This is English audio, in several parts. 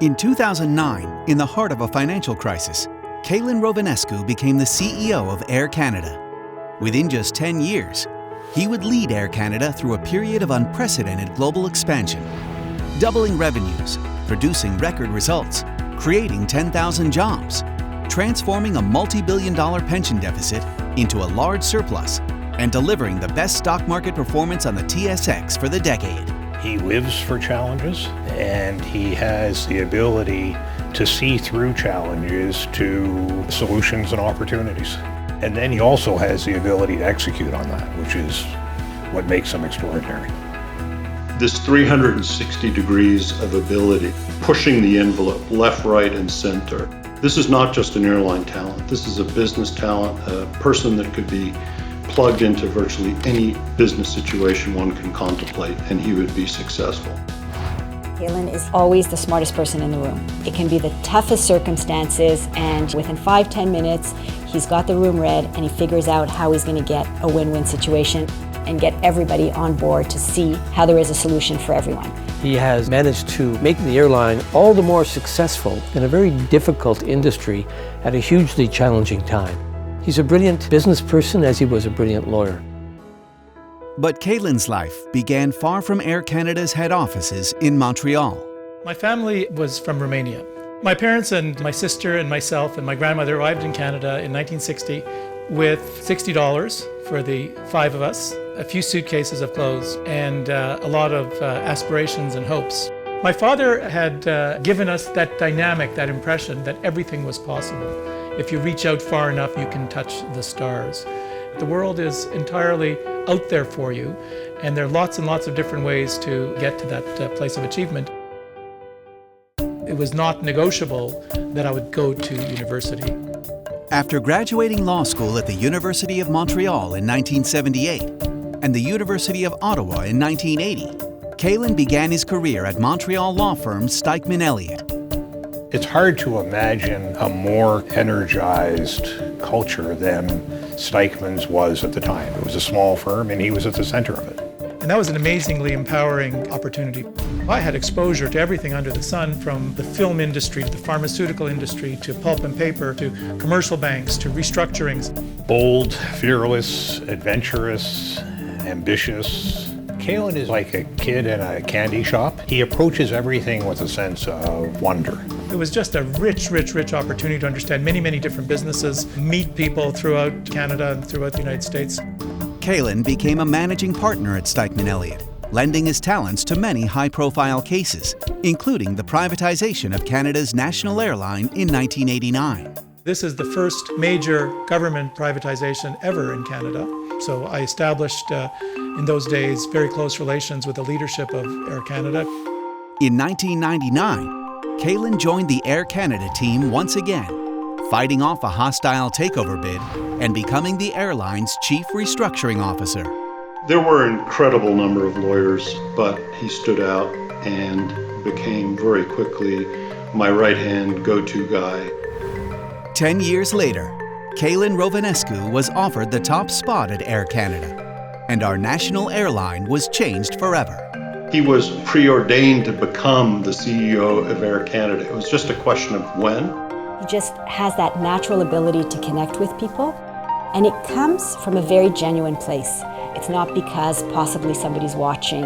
In 2009, in the heart of a financial crisis, Calin Rovinescu became the CEO of Air Canada. Within just 10 years, he would lead Air Canada through a period of unprecedented global expansion, doubling revenues, producing record results, creating 10,000 jobs, transforming a multi-billion-dollar pension deficit into a large surplus, and delivering the best stock market performance on the TSX for the decade. He lives for challenges, and he has the ability to see through challenges to solutions and opportunities. And then he also has the ability to execute on that, which is what makes him extraordinary. This 360 degrees of ability, pushing the envelope left, right, and center. This is not just an airline talent. This is a business talent, a person that could be plugged into virtually any business situation one can contemplate, and he would be successful. Calin is always the smartest person in the room. It can be the toughest circumstances, and within 5-10 minutes, he's got the room read and he figures out how he's going to get a win-win situation and get everybody on board to see how there is a solution for everyone. He has managed to make the airline all the more successful in a very difficult industry at a hugely challenging time. He's a brilliant business person as he was a brilliant lawyer. But Calin's life began far from Air Canada's head offices in Montreal. My family was from Romania. My parents and my sister and myself and my grandmother arrived in Canada in 1960 with $60 for the 5 of us, a few suitcases of clothes, and a lot of aspirations and hopes. My father had given us that dynamic, that impression that everything was possible. If you reach out far enough, you can touch the stars. The world is entirely out there for you, and there are lots and lots of different ways to get to that place of achievement. It was not negotiable that I would go to university. After graduating law school at the University of Montreal in 1978 and the University of Ottawa in 1980, Calin began his career at Montreal law firm Stikeman Elliott. It's hard to imagine a more energized culture than Stikeman's was at the time. It was a small firm, and he was at the center of it. And that was an amazingly empowering opportunity. I had exposure to everything under the sun, from the film industry to the pharmaceutical industry to pulp and paper to commercial banks to restructurings. Bold, fearless, adventurous, ambitious. Calin is like a kid in a candy shop. He approaches everything with a sense of wonder. It was just a rich, rich, rich opportunity to understand many, many different businesses, meet people throughout Canada and throughout the United States. Calin became a managing partner at Stikeman Elliott, lending his talents to many high-profile cases, including the privatization of Canada's national airline in 1989. This is the first major government privatization ever in Canada. So I established, in those days, very close relations with the leadership of Air Canada. In 1999, Calin joined the Air Canada team once again, fighting off a hostile takeover bid and becoming the airline's chief restructuring officer. There were an incredible number of lawyers, but he stood out and became very quickly my right-hand go-to guy. 10 years later, Calin Rovinescu was offered the top spot at Air Canada, and our national airline was changed forever. He was preordained to become the CEO of Air Canada. It was just a question of when. He just has that natural ability to connect with people, and it comes from a very genuine place. It's not because possibly somebody's watching.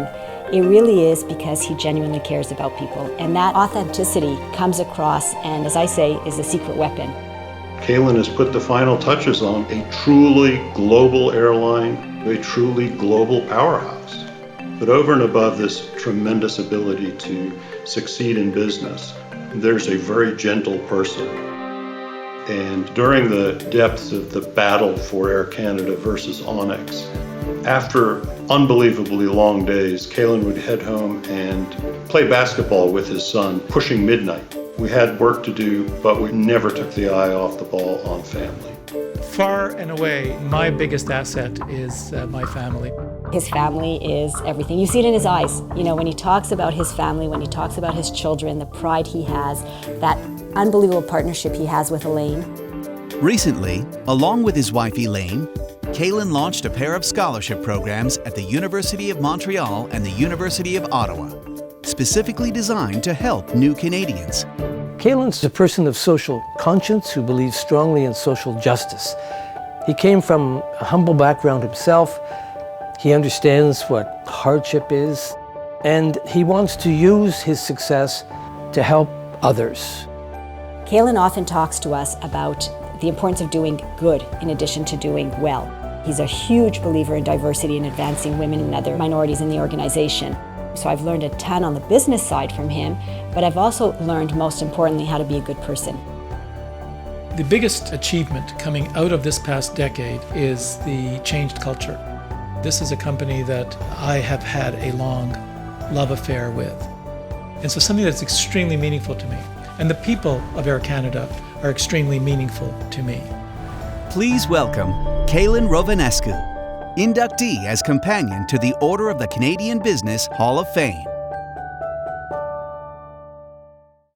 It really is because he genuinely cares about people, and that authenticity comes across and, as I say, is a secret weapon. Calin has put the final touches on a truly global airline, a truly global powerhouse. But over and above this tremendous ability to succeed in business, there's a very gentle person. And during the depths of the battle for Air Canada versus Onyx, after unbelievably long days, Calin would head home and play basketball with his son, pushing midnight. We had work to do, but we never took the eye off the ball on family. Far and away, my biggest asset is my family. His family is everything. You see it in his eyes. You know, when he talks about his family, when he talks about his children, the pride he has, that unbelievable partnership he has with Elaine. Recently, along with his wife Elaine, Calin launched a pair of scholarship programs at the University of Montreal and the University of Ottawa. specifically designed to help new Canadians. Calin's a person of social conscience who believes strongly in social justice. He came from a humble background himself. He understands what hardship is, and he wants to use his success to help others. Calin often talks to us about the importance of doing good in addition to doing well. He's a huge believer in diversity and advancing women and other minorities in the organization. So I've learned a ton on the business side from him, but I've also learned, most importantly, how to be a good person. The biggest achievement coming out of this past decade is the changed culture. This is a company that I have had a long love affair with. And so something that's extremely meaningful to me. And the people of Air Canada are extremely meaningful to me. Please welcome Calin Rovinescu, inductee as companion to the Order of the Canadian Business Hall of Fame.